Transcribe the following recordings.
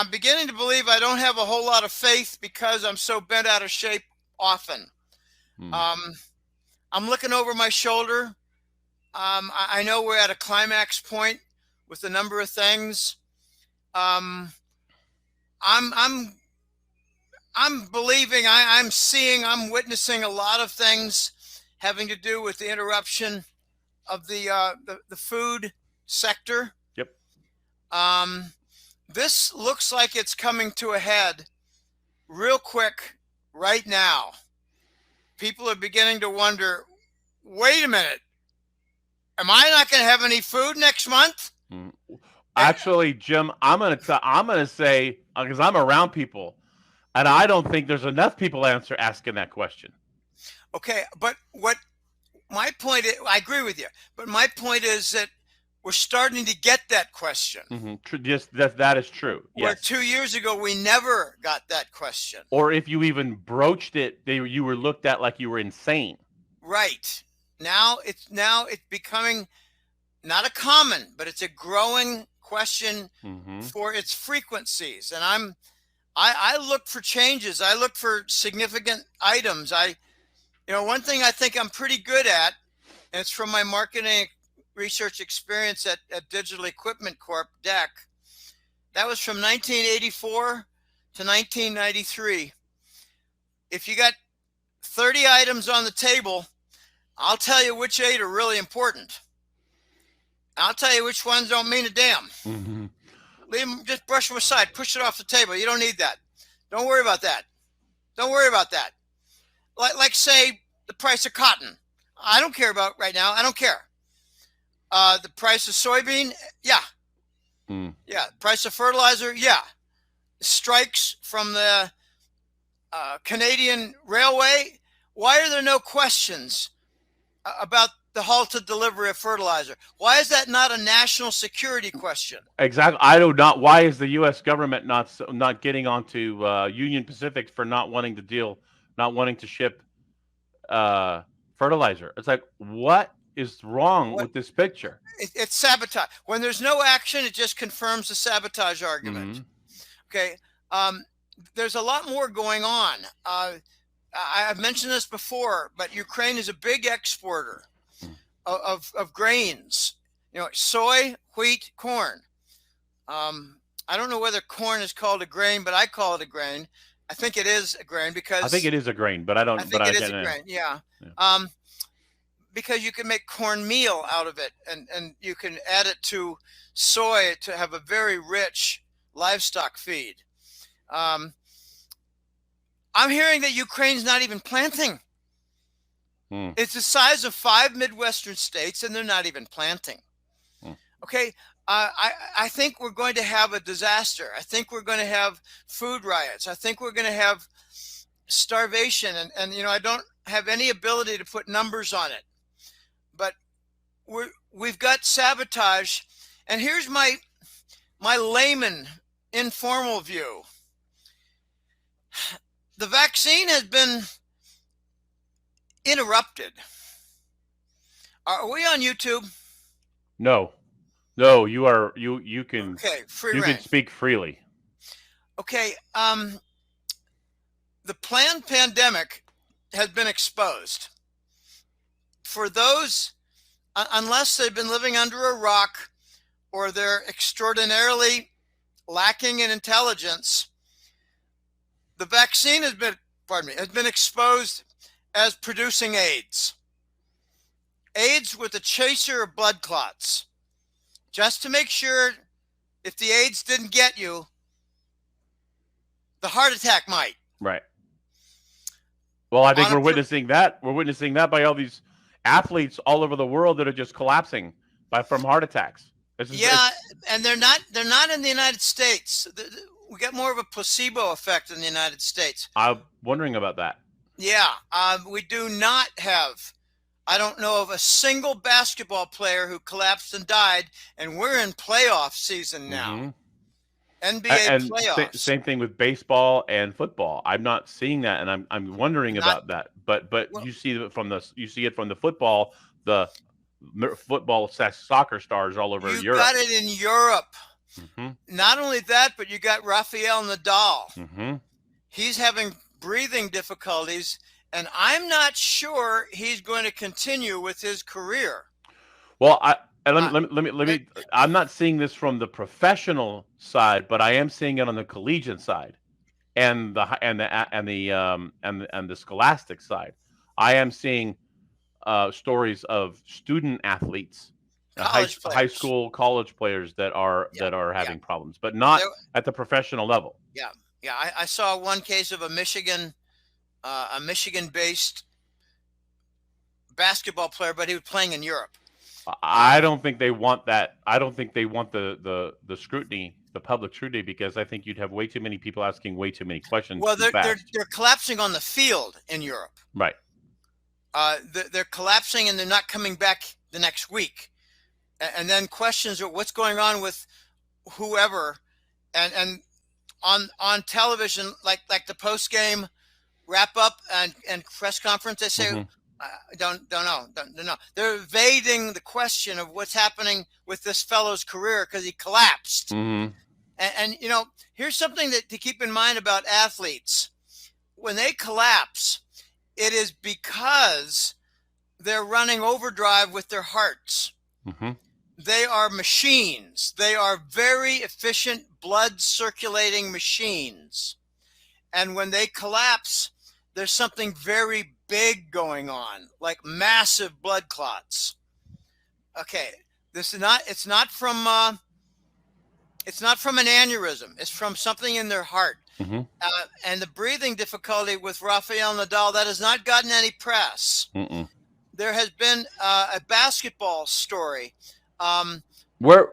I'm beginning to believe I don't have a whole lot of faith because I'm so bent out of shape often. Hmm. Um, I'm looking over my shoulder. I know we're at a climax point with a number of things. Um, I'm I'm believing. I'm seeing. I'm witnessing a lot of things having to do with the interruption of the food sector. Yep. Um, this looks like it's coming to a head real quick right now. People are beginning to wonder, wait a minute, am I not going to have any food next month? Hmm. Eh, Actually, Jim, I'm gonna say because I'm around people, and I don't think there's enough people asking that question. Okay, but what my point is, I agree with you, but my point is that we're starting to get that question. Just that is true. Where Yes. 2 years ago we never got that question. Or if you even broached it, you were looked at like you were insane. Right. Now it's becoming not a common, but it's a growing question Hmm. for its frequencies. And I look for changes. I look for significant items. One thing I think I'm pretty good at, and it's from my marketing research experience at Digital Equipment Corp, DEC. That was from 1984 to 1993. If you got 30 items on the table, I'll tell you which 8 are really important. I'll tell you which ones don't mean a damn. Hmm. Leave them, just brush them aside, push it off the table. You don't need that. Don't worry about that. Don't worry about that. Like say the price of cotton. I don't care about right now. I don't care. The price of soybean, yeah, Mm. yeah. Price of fertilizer, yeah. Strikes from the Canadian Railway. Why are there no questions about the halted delivery of fertilizer? Why is that not a national security question? Exactly. I do not. Why is the U.S. government not getting onto Union Pacific for not wanting to ship uh, fertilizer? It's like, what is wrong What with this picture? it's sabotage. When there's no action, it just confirms the sabotage argument. Hmm. Okay. Um, there's a lot more going on. I've mentioned this before, but Ukraine is a big exporter of grains. Soy, wheat, corn. I don't know whether corn is called a grain, but I call it a grain. I think it is a grain I think because it is a grain, but I I don't. But think I it is a can. grain. Yeah. Yeah. Because you can make cornmeal out of it, and you can add it to soy to have a very rich livestock feed. Um, I'm hearing that Ukraine's not even planting. Hmm. It's the size of 5 Midwestern states, and they're not even planting. Hmm. Okay, I think we're going to have a disaster. I think we're going to have food riots. I think we're going to have starvation, and I don't have any ability to put numbers on it, but we've got sabotage. And here's my layman informal view. The vaccine has been interrupted. Are we on YouTube? No, no. You are you. You can Okay, free you can reign. speak freely. Okay, the planned pandemic has been exposed. For those, unless they've been living under a rock or they're extraordinarily lacking in intelligence, the vaccine has been exposed as producing AIDS. AIDS with a chaser of blood clots. Just to make sure if the AIDS didn't get you, the heart attack might. Right. Well, I think On a we're witnessing that. We're witnessing that by all these athletes all over the world that are just collapsing from heart attacks. Yeah, and they're not in the United States. We got more of a placebo effect in the United States. I'm wondering about that. Yeah, we do not have. I don't know of a single basketball player who collapsed and died, and we're in playoff season now. Mm-hmm. NBA And playoffs. same thing with baseball and football. I'm not seeing that, and I'm wondering Not about that. But well, you see it from the football, the football soccer stars all over you Europe. got it in Europe. Not only that, but you got Rafael Nadal. Mm-hmm. He's having breathing difficulties, and I'm not sure he's going to continue with his career. Well, let me. I'm not seeing this from the professional side, but I am seeing it on the collegiate side, and the scholastic side. I am seeing stories of student athletes, College high players. school, college players that are having problems, but not There- at the professional level. yeah, yeah. I saw one case of a Michigan-based basketball player, but he was playing in Europe. I don't think they want that. I don't think they want the scrutiny, the public scrutiny, because I think you'd have way too many people asking way too many questions. Well, too fast. they're collapsing on the field in Europe. Right. They're collapsing and they're not coming back the next week. And then questions are what's going on with whoever, and on television, like the post game wrap up and press conference, they say, don't know. They're evading the question of what's happening with this fellow's career because he collapsed. And you know, here's something to keep in mind about athletes. When they collapse, it is because they're running overdrive with their hearts. They are machines. They are very efficient blood circulating machines. And when they collapse, there's something very big going on, like massive blood clots. Okay, it's not from an aneurysm. It's from something in their heart. And the breathing difficulty with Rafael Nadal, that has not gotten any press. There has been a basketball story. Where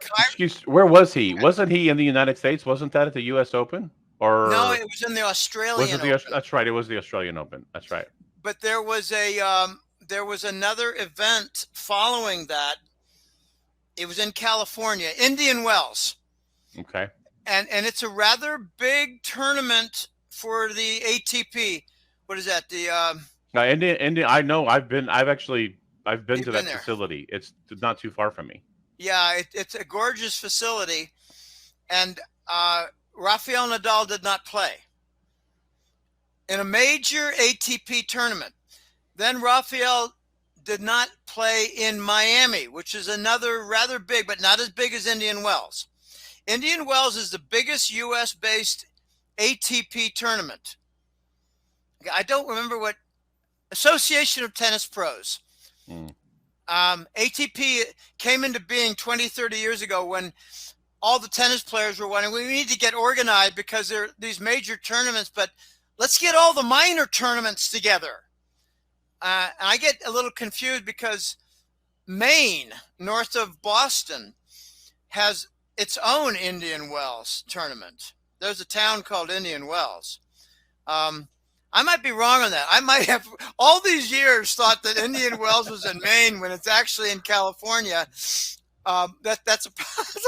was he? Wasn't he in the United States? Wasn't that at the U.S. Open? Or no, it was in the Australian Open. That's right. It was the Australian Open. That's right. But there was another event following that. It was in California, Indian Wells. Okay. And it's a rather big tournament for the ATP. What is that? The Indian. I know. I've been to that facility. It's not too far from me. Yeah, it's a gorgeous facility, and Rafael Nadal did not play in a major ATP tournament. Then Rafael did not play in Miami, which is another rather big, but not as big as Indian Wells. Indian Wells is the biggest U.S.-based ATP tournament. I don't remember what Association of Tennis Pros. ATP came into being 20, 30 years ago when all the tennis players were wanting, we need to get organized because there are these major tournaments, but let's get all the minor tournaments together. And I get a little confused because Maine, north of Boston, has its own Indian Wells tournament. There's a town called Indian Wells. I might be wrong on that. I might have all these years thought that Indian Wells was in Maine when it's actually in California. That's a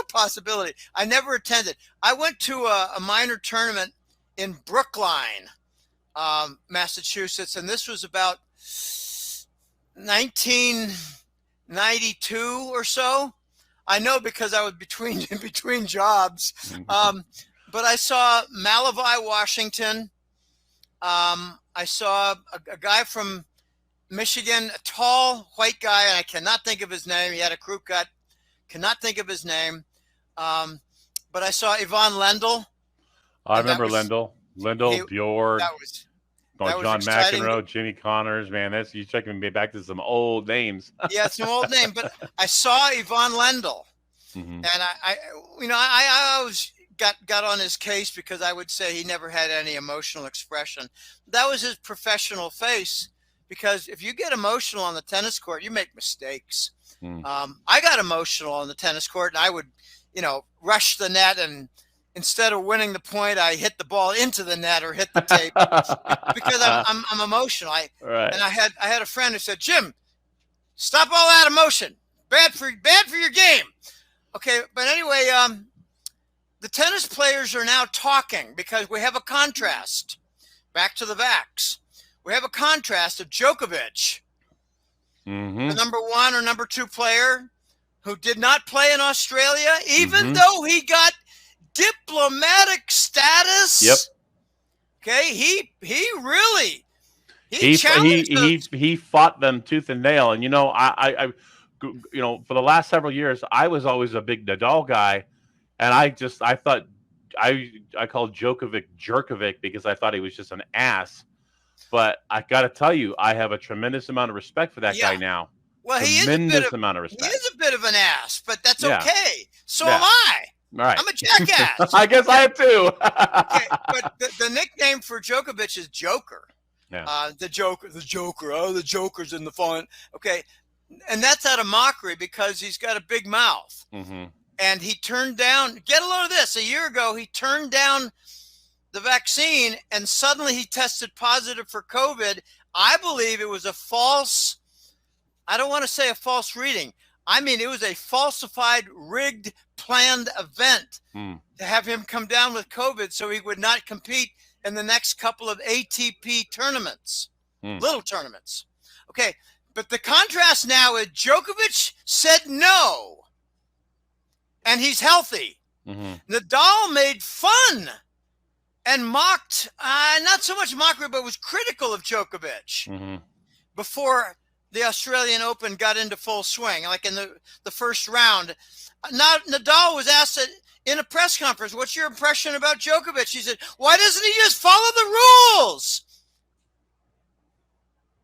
possibility. I never attended. I went to a minor tournament in Brookline, Massachusetts, and this was about 1992 or so. I know because I was in between jobs. But I saw Malavai, Washington. I saw a guy from Michigan, a tall white guy, and I cannot think of his name. He had a crew cut. Cannot think of his name. But I saw Yvonne Lendl. I remember Lendl, Bjork. That was John exciting. McEnroe, Jimmy Connors, man, you checking me back to some old names. Yeah, some old name, but I saw Yvonne Lendl, and I always got on his case because I would say he never had any emotional expression. That was his professional face, because if you get emotional on the tennis court, you make mistakes. I got emotional on the tennis court, and I would, rush the net, and instead of winning the point, I hit the ball into the net or hit the tape because I'm emotional. And I had a friend who said, "Jim, stop all that emotion. Bad for your game." Okay, but anyway, the tennis players are now talking because we have a contrast. Back to the Vax. We have a contrast of Djokovic, the number 1 or number 2 player, who did not play in Australia, even Mhm. though he got diplomatic status. Yep. Okay, he really He challenged those. he fought them tooth and nail, and for the last several years, I was always a big Nadal guy, and I thought I called Djokovic Jerkovic because I thought he was just an ass. But I got to tell you, I have a tremendous amount of respect for that guy now. Well, Tremendous amount of he respect. is a bit of an ass, but that's okay. So Yeah. am I. All right. I'm a jackass. I guess I am too. Okay, but the nickname for Djokovic is Joker. Yeah. The Joker. Oh, the Joker's in the font. Okay, and that's out of mockery because he's got a big mouth. Mm-hmm. And he turned down. Get a load of this. A year ago, he turned down the vaccine, and suddenly he tested positive for COVID. I believe it was a false. I don't want to say a false reading. I mean, it was a falsified, rigged, planned event to have him come down with COVID so he would not compete in the next couple of ATP tournaments, little tournaments. Okay, but the contrast now is Djokovic said no, and he's healthy. Mm-hmm. Nadal made fun and mocked, not so much mockery, but was critical of Djokovic before the Australian Open got into full swing, like in the first round. Now, Nadal was asked in a press conference, what's your impression about Djokovic? He said, why doesn't he just follow the rules?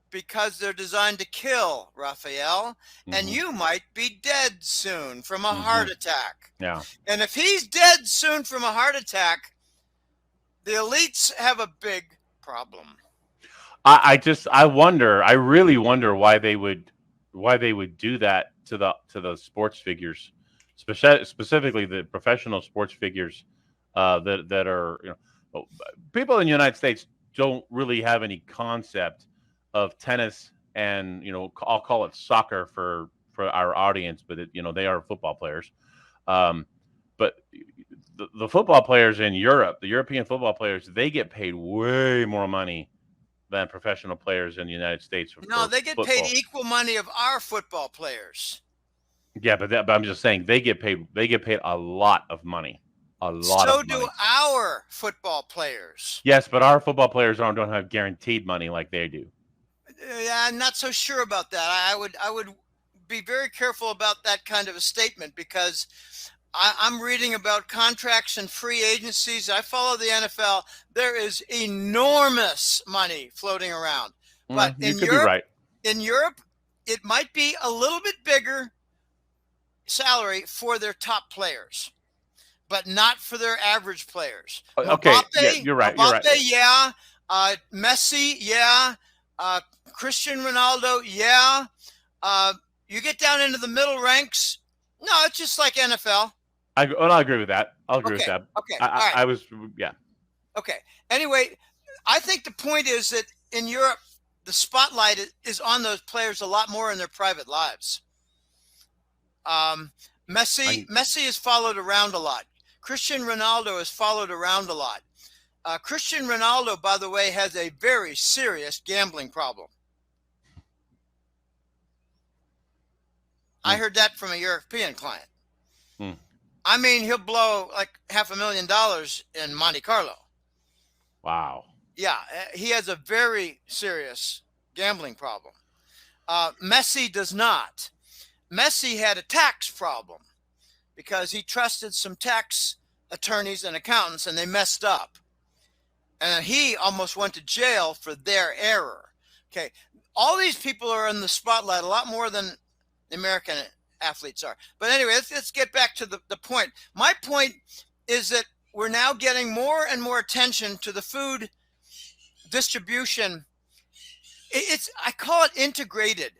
Because they're designed to kill, Raphael, and you might be dead soon from a heart attack. Yeah. And if he's dead soon from a heart attack, the elites have a big problem. I really wonder why they would do that to the sports figures, specifically the professional sports figures that are, people in the United States don't really have any concept of tennis and, I'll call it soccer for our audience, but they are football players. But the football players in Europe, the European football players, they get paid way more money than professional players in the United States. No, they get paid equal money of our football players. Yeah, but I'm just saying they get paid a lot of money. So do our football players. Yes, but our football players don't have guaranteed money like they do. Yeah, I'm not so sure about that. I would be very careful about that kind of a statement because I'm reading about contracts and free agencies. I follow the NFL. There is enormous money floating around. But in Europe, it might be a little bit bigger salary for their top players, but not for their average players. Okay, Mbappe, you're right. Yeah. Messi, yeah. Cristiano Ronaldo, yeah. You get down into the middle ranks. No, it's just like NFL. I'll agree with that. Okay. I was. Okay. Anyway, I think the point is that in Europe, the spotlight is on those players a lot more in their private lives. Messi is followed around a lot. Cristiano Ronaldo is followed around a lot. Cristiano Ronaldo, by the way, has a very serious gambling problem. I heard that from a European client. I mean, he'll blow like $500,000 in Monte Carlo. Wow. Yeah, he has a very serious gambling problem. Messi does not. Messi had a tax problem because he trusted some tax attorneys and accountants and they messed up. And he almost went to jail for their error. Okay, all these people are in the spotlight a lot more than the American athletes are. But anyway, let's get back to the point. My point is that we're now getting more and more attention to the food distribution. I call it integrated.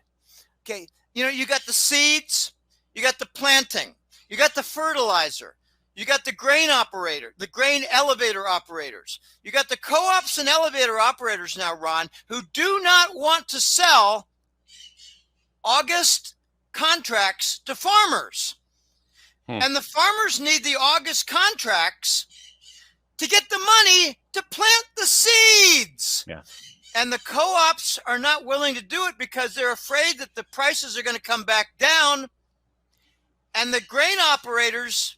Okay, you got the seeds, you got the planting, you got the fertilizer, you got the grain operator, the grain elevator operators. You got the co-ops and elevator operators now, Ron, who do not want to sell August contracts to farmers. And the farmers need the August contracts to get the money to plant the seeds. Yeah. And the co-ops are not willing to do it because they're afraid that the prices are going to come back down And the grain operators,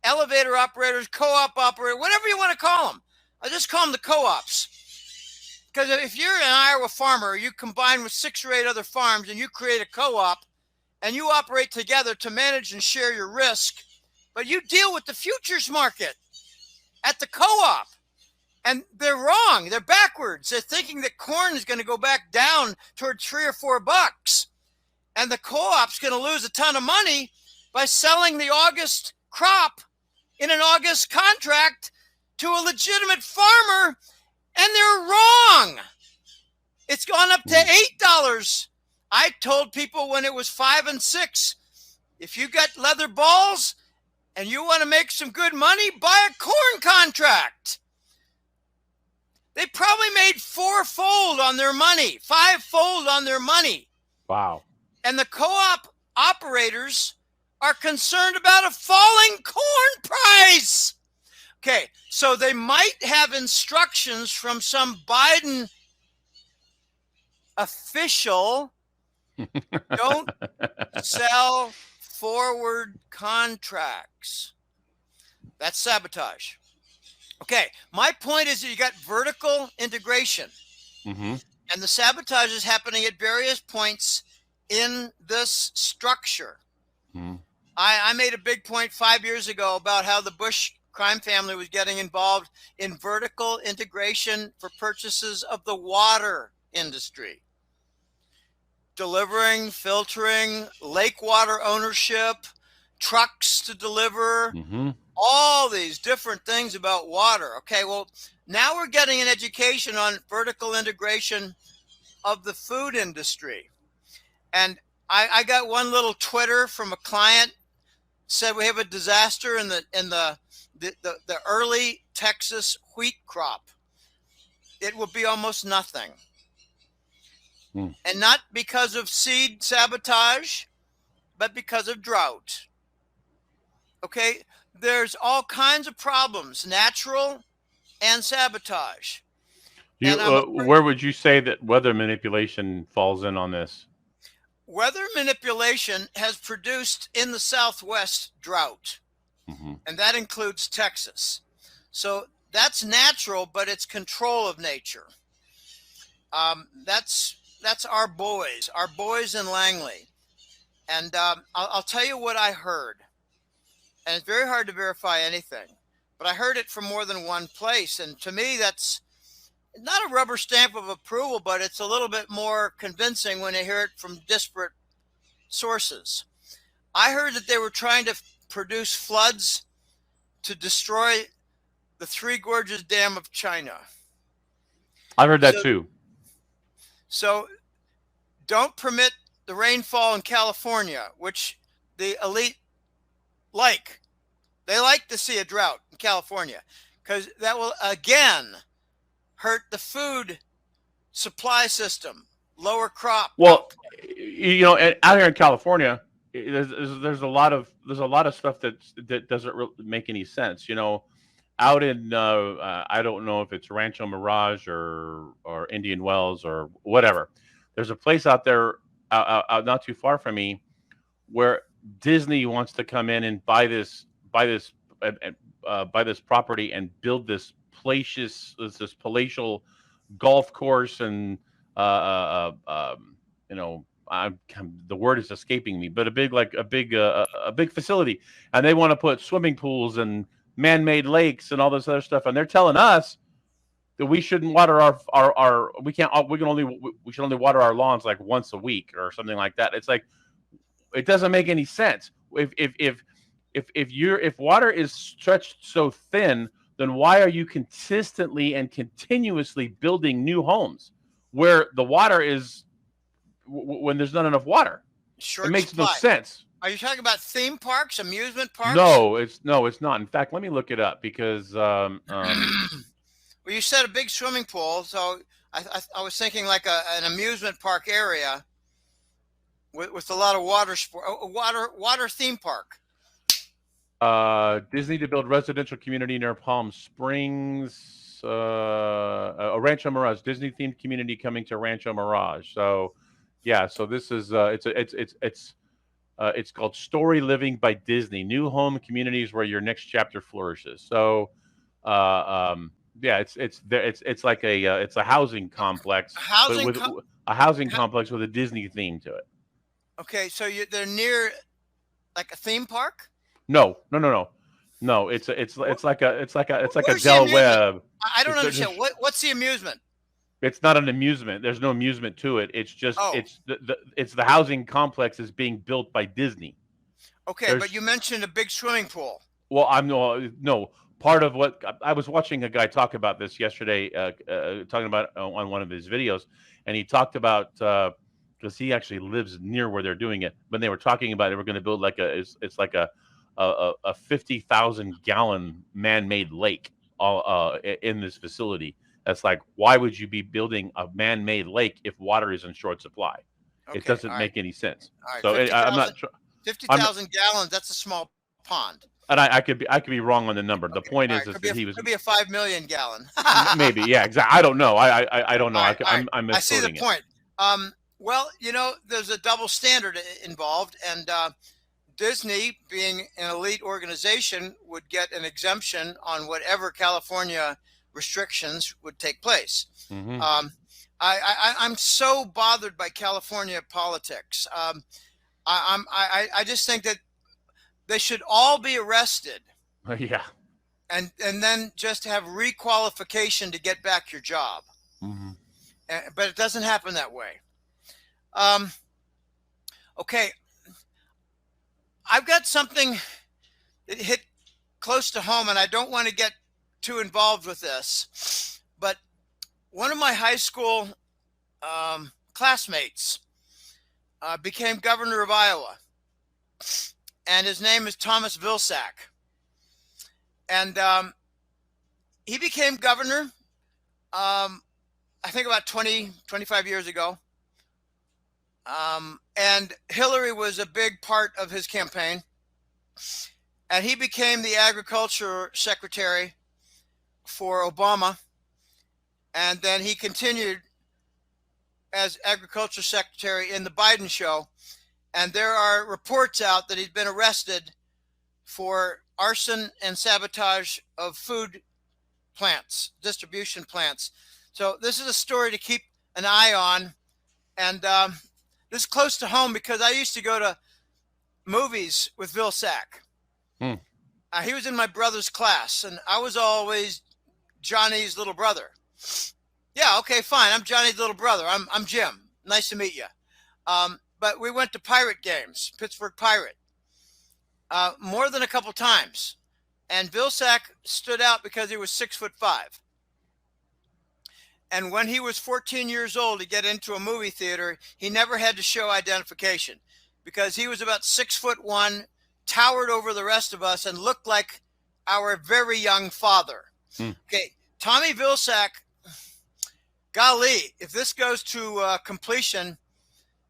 elevator operators, co-op operators, whatever you want to call them, I just call them the co-ops. Because if you're an Iowa farmer, you combine with 6 or 8 other farms and you create a co-op and you operate together to manage and share your risk, but you deal with the futures market at the co-op. And they're wrong. They're backwards. They're thinking that corn is going to go back down toward $3 or $4. And the co-op's going to lose a ton of money by selling the August crop in an August contract to a legitimate farmer. And they're wrong. It's gone up to $8. I told people when it was 5 and 6, if you got leather balls and you want to make some good money, buy a corn contract. They probably made 4-fold on their money, 5-fold on their money. Wow. And the co-op operators are concerned about a falling corn price. Okay, so they might have instructions from some Biden official, don't sell forward contracts. That's sabotage. Okay, my point is that you got vertical integration. Mm-hmm. And the sabotage is happening at various points in this structure. Mm-hmm. I made a big point 5 years ago about how the Bush crime family was getting involved in vertical integration for purchases of the water industry. Delivering, filtering, lake water ownership, trucks to deliver, all these different things about water. Okay, well, now we're getting an education on vertical integration of the food industry. And I got one little Twitter from a client, said we have a disaster in the early Texas wheat crop. It will be almost nothing. And not because of seed sabotage, but because of drought. Okay, there's all kinds of problems, natural and sabotage. Where would you say that weather manipulation falls in on this? Weather manipulation has produced in the Southwest drought, and that includes Texas. So that's natural, but it's control of nature. That's our boys in Langley. And I'll tell you what I heard. And it's very hard to verify anything, but I heard it from more than one place. And to me, that's not a rubber stamp of approval, but it's a little bit more convincing when I hear it from disparate sources. I heard that they were trying to produce floods to destroy the Three Gorges Dam of China. I heard that too. So don't permit the rainfall in California, which the elite like. They like to see a drought in California because that will again hurt the food supply system, lower crop. Well, you know, out here in California, there's a lot of stuff that doesn't really make any sense. You know, out in I don't know if it's Rancho Mirage or Indian Wells or whatever. There's a place out there out not too far from me where Disney wants to come in and buy this property and build this palatial golf course and you know, the word is escaping me, but a big facility, and they want to put swimming pools and man-made lakes and all this other stuff, and they're telling us that we shouldn't water we should only water our lawns like once a week or something like that. It's like, it doesn't make any sense. If water is stretched so thin, then why are you consistently and continuously building new homes where the water is when there's not enough water? It makes no sense. Are you talking about theme parks, amusement parks? No, it's not. In fact, let me look it up because well, you said a big swimming pool, so I was thinking like an amusement park area with a lot of water theme park. Disney to build residential community near Palm Springs. A Rancho Mirage, Disney themed community coming to Rancho Mirage. So, yeah. So this is it's It's called Story Living by Disney: New Home Communities Where Your Next Chapter Flourishes. So, yeah, it's like it's a housing complex, but Housing. with a housing complex with a Disney theme to it. Okay, so they're near like a theme park. No. It's like a Where's the Del amusement? Webb. I don't It's understand. What's the amusement? it's not an amusement. There's no amusement to it. It's just Oh, it's the housing complex is being built by Disney. okay, but you There's mentioned a big swimming pool. Well, I'm no part of what I was watching a guy talk about this yesterday, talking about on one of his videos, and he talked about because he actually lives near where they're doing it. When they were talking about it, we're going to build like it's like a 50,000 gallon man-made lake all in this facility. That's like, why would you be building a man-made lake if water is in short supply? It Okay, doesn't make any sense. all right. So I'm not. Fifty I'm thousand gallons. That's a small pond. and I could be wrong on the number. The Okay, point all is right. Could be that he was could be a 5 million gallon. maybe, yeah, exactly. I don't know. I don't know. All right, all right. I'm I see the misquoting it. point. Well, there's a double standard involved, and Disney, being an elite organization, would get an exemption on whatever California restrictions would take place. Mm-hmm. I'm so bothered by California politics. I just think that they should all be arrested. Yeah. And then just have requalification to get back your job. Mm-hmm. But it doesn't happen that way. Okay, I've got something that hit close to home, and I don't want to get too involved with this, but one of my high school classmates became governor of Iowa, and his name is Thomas Vilsack. And he became governor, I think about 25 years ago. And Hillary was a big part of his campaign. And he became the agriculture secretary for Obama. And then he continued as agriculture secretary in the Biden show. And there are reports out that he's been arrested for arson and sabotage of food plants, distribution plants. So this is a story to keep an eye on. And this is close to home because I used to go to movies with Vilsack. He was in my brother's class, and I was always Johnny's little brother. Yeah, okay, fine. I'm Johnny's little brother. I'm Jim. Nice to meet you. But we went to Pirate games, Pittsburgh Pirate, more than a couple times. And Vilsack stood out because he was 6'5". And when he was 14 years old to get into a movie theater, he never had to show identification because he was about 6'1", towered over the rest of us, and looked like our very young father. Okay, Tommy Vilsack, golly, if this goes to completion,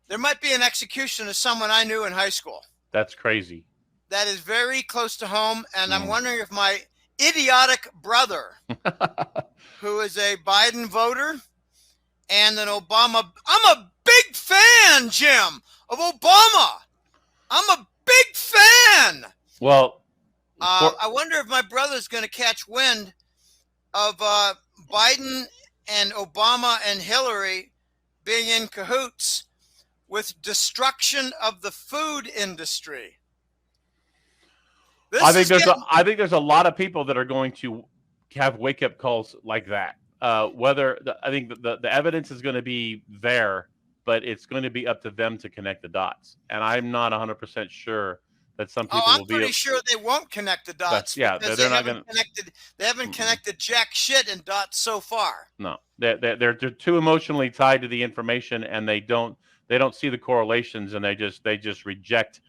there might be an execution of someone I knew in high school. That's crazy. That is very close to home, and I'm wondering if my idiotic brother, who is a Biden voter and an Obama, I'm a big fan, Jim, of Obama. I'm a big fan. Well, I wonder if my brother's going to catch wind of Biden and Obama and Hillary being in cahoots with destruction of the food industry. I think there's a lot of people that are going to have wake up calls like that. I think the evidence is going to be there, but it's going to be up to them to connect the dots. And I'm not 100% sure that some people will be. I'm pretty sure they won't connect the dots. Yeah, they're not going to. They haven't connected jack shit in dots so far. No, they're too emotionally tied to the information, and they don't see the correlations, and they just reject.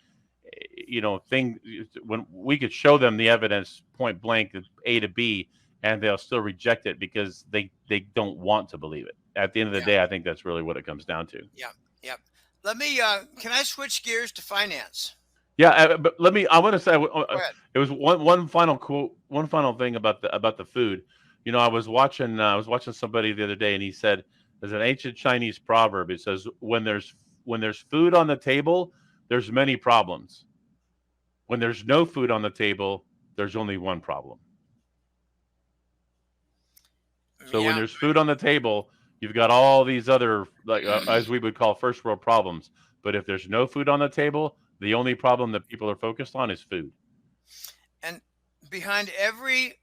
Thing when we could show them the evidence point blank, A to B, and they'll still reject it because they don't want to believe it. At the end of the day, I think that's really what it comes down to. Yeah. Let me. Can I switch gears to finance? Yeah, but I want to say it was one final quote, one final thing about the food. I was watching somebody the other day, and he said there's an ancient Chinese proverb. It says when there's food on the table, there's many problems. When there's no food on the table, there's only one problem. So when there's food on the table, you've got all these other, like as we would call first world problems. But if there's no food on the table, the only problem that people are focused on is food. And behind every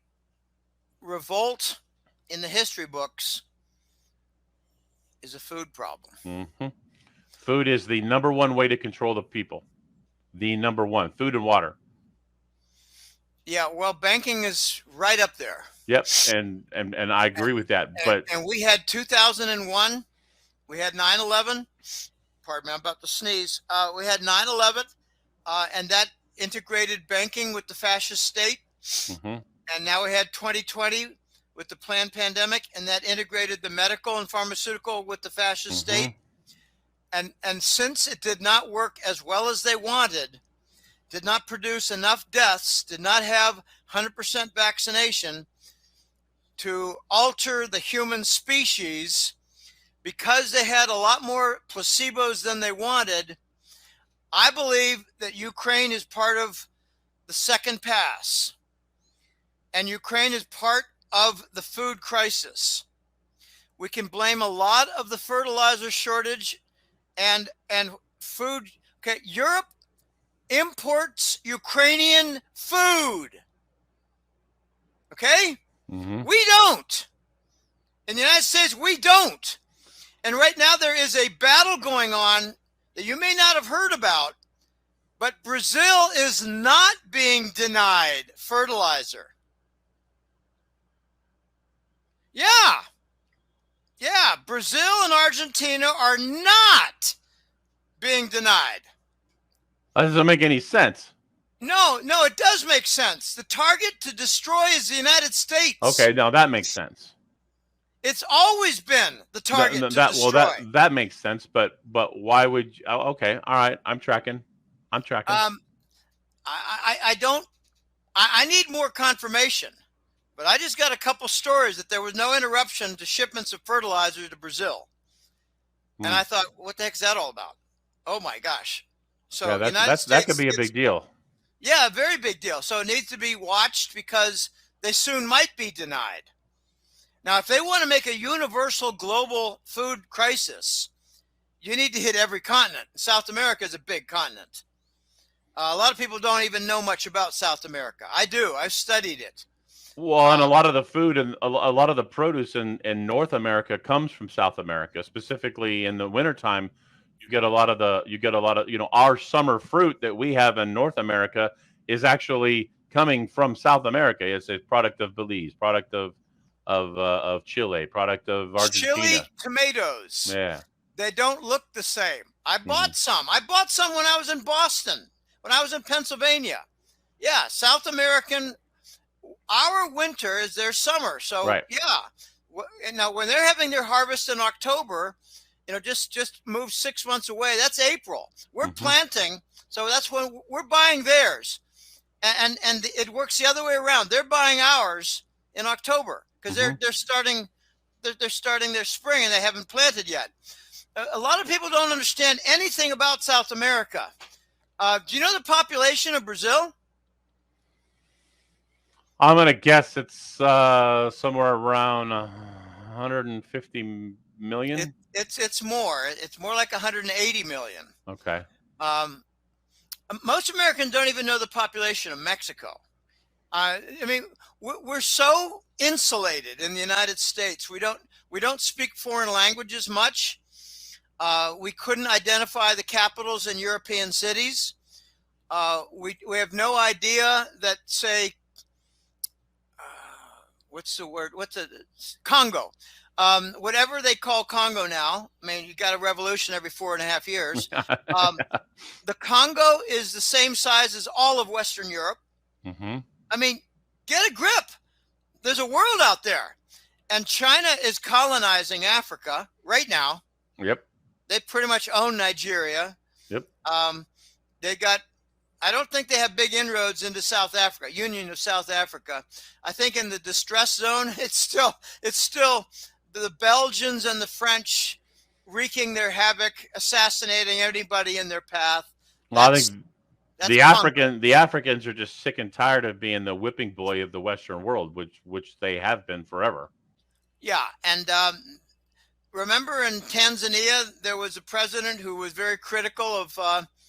revolt in the history books is a food problem. Mm-hmm. Food is the number one way to control the people. The number one, food and water. Yeah, well, banking is right up there. Yep, and I agree with that. But and we had 2001, we had 9/11. Pardon me, I'm about to sneeze. We had 9/11, and that integrated banking with the fascist state. Mm-hmm. And now we had 2020 with the planned pandemic, and that integrated the medical and pharmaceutical with the fascist Mm-hmm. state. And since it did not work as well as they wanted, did not produce enough deaths, did not have 100% vaccination to alter the human species, because they had a lot more placebos than they wanted, I believe that Ukraine is part of the second pass. And Ukraine is part of the food crisis. We can blame a lot of the fertilizer shortage and food. Okay, Europe imports Ukrainian food. Okay? Mm-hmm. We don't. In the United States, we don't. And right now there is a battle going on that you may not have heard about, but Brazil is not being denied fertilizer. Yeah, Brazil and Argentina are not being denied. That doesn't make any sense. No, it does make sense. The target to destroy is the United States. Okay, now that makes sense. It's always been the target to destroy. Well, that makes sense, but why would you? Oh, okay, all right, I'm tracking. I need more confirmation, but I just got a couple stories that there was no interruption to shipments of fertilizer to Brazil. And I thought, what the heck is that all about? Oh my gosh. So yeah, that could be a big deal. Yeah, a very big deal. So it needs to be watched because they soon might be denied. Now, if they want to make a universal global food crisis, you need to hit every continent. South America is a big continent. A lot of people don't even know much about South America. I do. I've studied it. Well, and a lot of the food and a lot of the produce in North America comes from South America. Specifically in the wintertime, you get a lot of our summer fruit that we have in North America is actually coming from South America. It's a product of Belize, product of Chile, product of Argentina. Chile tomatoes. Yeah. They don't look the same. I bought some. I bought some when I was in Boston, when I was in Pennsylvania. Yeah, South American, our winter is their summer. So, right. Yeah. Now, when they're having their harvest in October, just move 6 months away. That's April. We're planting. So that's when we're buying theirs. And it works the other way around. They're buying ours in October because they're starting their spring and they haven't planted yet. A lot of people don't understand anything about South America. Do you know the population of Brazil? I'm going to guess it's somewhere around 150 million. It's more. It's more like 180 million. Okay. Most Americans don't even know the population of Mexico. I mean, we're so insulated in the United States. We don't speak foreign languages much. We couldn't identify the capitals in European cities. We have no idea that, say, what's the word? Congo. Whatever they call Congo now. I mean, you got a revolution every 4.5 years. The Congo is the same size as all of Western Europe. I mean, get a grip. There's a world out there. And China is colonizing Africa right now. Yep. They pretty much own Nigeria. Yep. I don't think they have big inroads into South Africa, Union of South Africa. I think in the distress zone, it's still the Belgians and the French wreaking their havoc, assassinating anybody in their path. Well, I That's think that's punk. The Africans are just sick and tired of being the whipping boy of the Western world, which they have been forever. Yeah, and remember in Tanzania there was a president who was very critical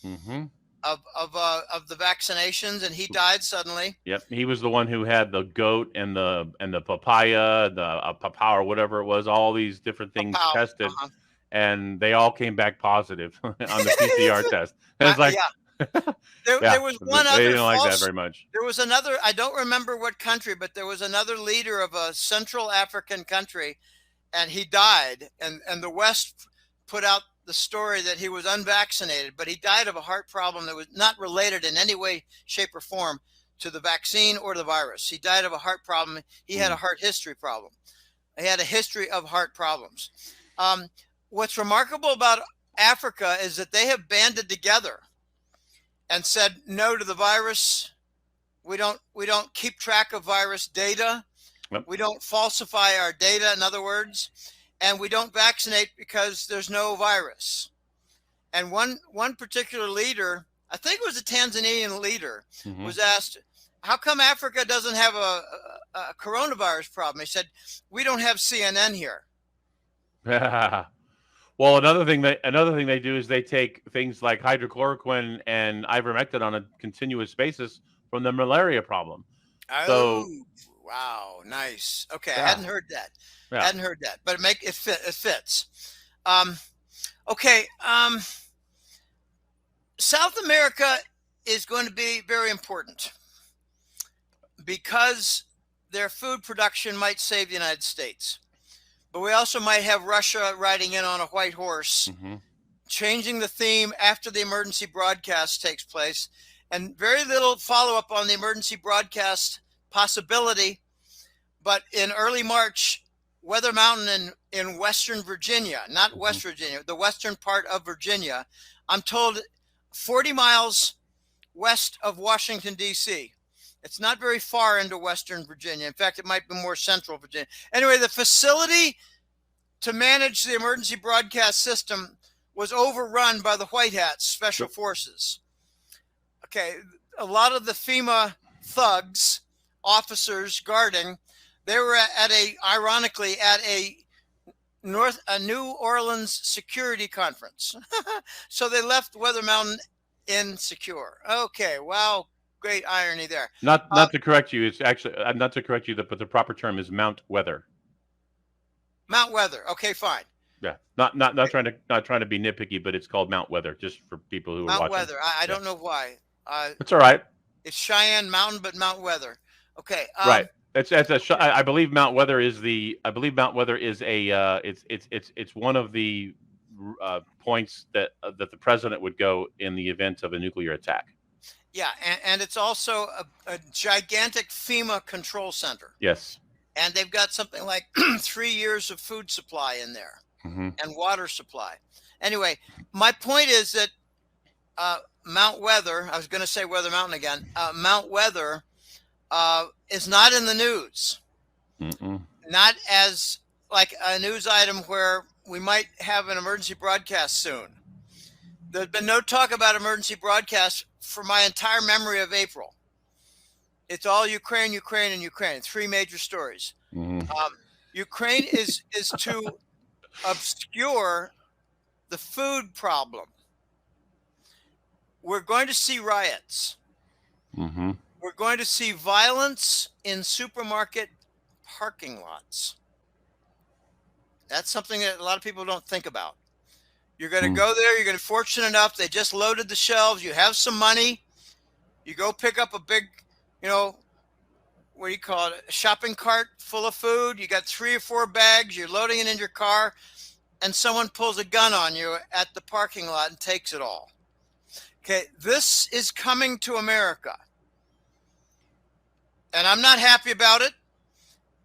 Mm-hmm. of the vaccinations, and he died suddenly. Yep, he was the one who had the goat and the papaya, the papaya or whatever it was. All these different things Pow. tested, and they all came back positive on the PCR test. And it's like, Yeah, yeah, there was one they other didn't like that false. very much. There was another. I don't remember what country, but there was another leader of a Central African country, and he died. And the West put out the story that he was unvaccinated, but he died of a heart problem that was not related in any way, shape, or form to the vaccine or the virus. He died of a heart problem. He had a heart history problem. He had a history of heart problems. What's remarkable about Africa is that they have banded together and said no to the virus. We don't keep track of virus data. Yep. We don't falsify our data, in other words, and we don't vaccinate because there's no virus. And one particular leader, I think it was a Tanzanian leader, was asked, how come Africa doesn't have a coronavirus problem? He said, we don't have CNN here. Well, another thing they do is they take things like hydrochloroquine and ivermectin on a continuous basis from the malaria problem. Oh, wow, nice. Okay, Yeah. I hadn't heard that. Yeah. Hadn't heard that, but it fits. South America is going to be very important because their food production might save the United States. But we also might have Russia riding in on a white horse, changing the theme after the emergency broadcast takes place, and very little follow-up on the emergency broadcast possibility. But in early March, Weather Mountain in Western Virginia, not West Virginia, the western part of Virginia, I'm told 40 miles west of Washington, D.C. It's not very far into Western Virginia. In fact, it might be more central Virginia. Anyway, the facility to manage the emergency broadcast system was overrun by the White Hats, Special Forces. Okay, a lot of the FEMA thugs, officers guarding, they were ironically at a New Orleans security conference. So they left Weather Mountain insecure. Okay, wow. Great irony there. Not to correct you, it's actually not to correct you, but the proper term is Mount Weather. Mount Weather. Okay, fine. Yeah, not trying to be nitpicky, but it's called Mount Weather, just for people who are watching. Mount Weather. I don't know why. It's all right. It's Cheyenne Mountain, but Mount Weather. Okay. Right. I believe Mount Weather is a it's one of the points that the president would go in the event of a nuclear attack. Yeah, and it's also a gigantic FEMA control center. Yes. And they've got something like 3 years of food supply in there and water supply. Anyway, my point is that Mount Weather, I was going to say Weather Mountain again, Mount Weather is not in the news. Not as like a news item where we might have an emergency broadcast soon. There's been no talk about emergency broadcasts for my entire memory of April. It's all Ukraine, Ukraine, and Ukraine. 3 major stories. Ukraine is to obscure the food problem. We're going to see riots. We're going to see violence in supermarket parking lots. That's something that a lot of people don't think about. You're going to go there. You're going to be fortunate enough. They just loaded the shelves. You have some money. You go pick up a big, what do you call it? A shopping cart full of food. You got 3 or 4 bags. You're loading it in your car, and someone pulls a gun on you at the parking lot and takes it all. Okay, this is coming to America, and I'm not happy about it.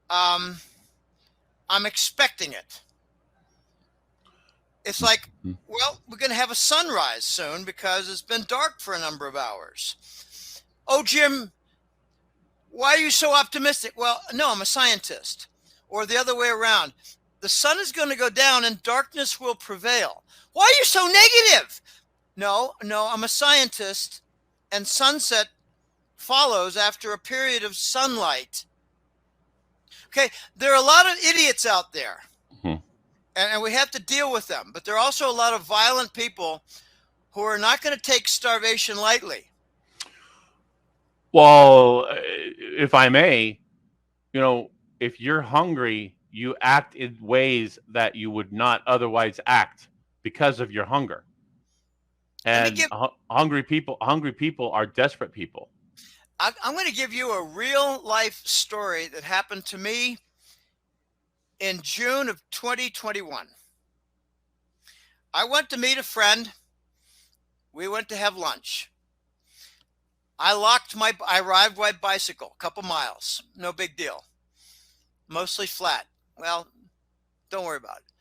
I'm expecting it. It's like, well, we're going to have a sunrise soon because it's been dark for a number of hours. Oh, Jim, why are you so optimistic? Well, no, I'm a scientist. Or the other way around. The sun is going to go down and darkness will prevail. Why are you so negative? No, I'm a scientist, and sunset follows after a period of sunlight. Okay, there are a lot of idiots out there, Mhm. and we have to deal with them. But there are also a lot of violent people who are not going to take starvation lightly. Well, if I may, if you're hungry, you act in ways that you would not otherwise act because of your hunger. Let me And give. hungry people are desperate people. I'm going to give you a real life story that happened to me in June of 2021. I went to meet a friend. We went to have lunch. I arrived by bicycle, a couple miles, no big deal, mostly flat. Well, don't worry about it.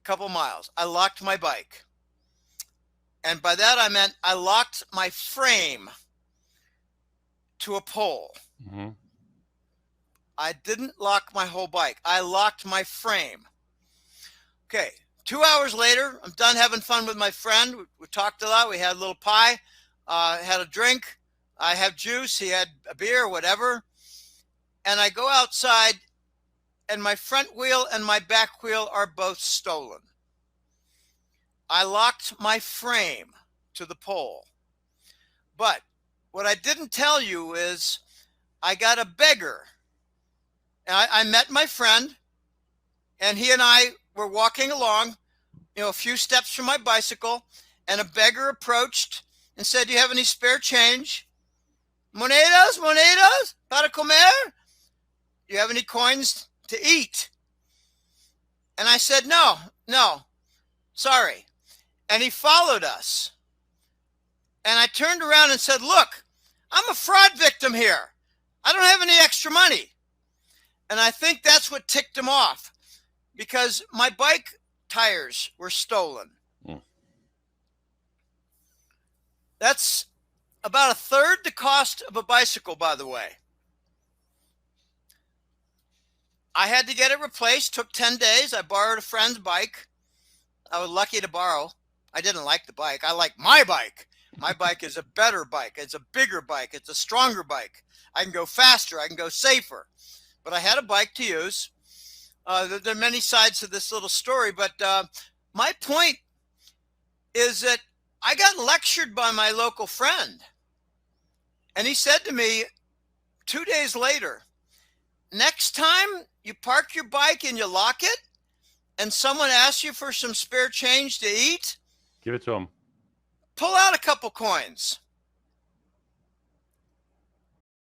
A couple miles. I locked my bike. And by that I meant I locked my frame to a pole. Mm-hmm. I didn't lock my whole bike. I locked my frame. Okay. 2 hours later, I'm done having fun with my friend. We talked a lot. We had a little pie, had a drink. I have juice. He had a beer, whatever. And I go outside, and my front wheel and my back wheel are both stolen. I locked my frame to the pole. But what I didn't tell you is I got a beggar. I met my friend, and he and I were walking along, a few steps from my bicycle, and a beggar approached and said, "Do you have any spare change? Monedas, monedas, para comer? Do you have any coins to eat?" And I said, "No, sorry." And he followed us. And I turned around and said, "Look, I'm a fraud victim here. I don't have any extra money." And I think that's what ticked him off, because my bike tires were stolen. Mm. That's about a third the cost of a bicycle, by the way. I had to get it replaced. Took 10 days. I borrowed a friend's bike. I was lucky to borrow. I didn't like the bike. I like my bike. My bike is a better bike. It's a bigger bike. It's a stronger bike. I can go faster. I can go safer. But I had a bike to use. There are many sides to this little story, but my point is that I got lectured by my local friend. And he said to me 2 days later, "Next time you park your bike and you lock it, and someone asks you for some spare change to eat, Give it to them. pull out a couple coins."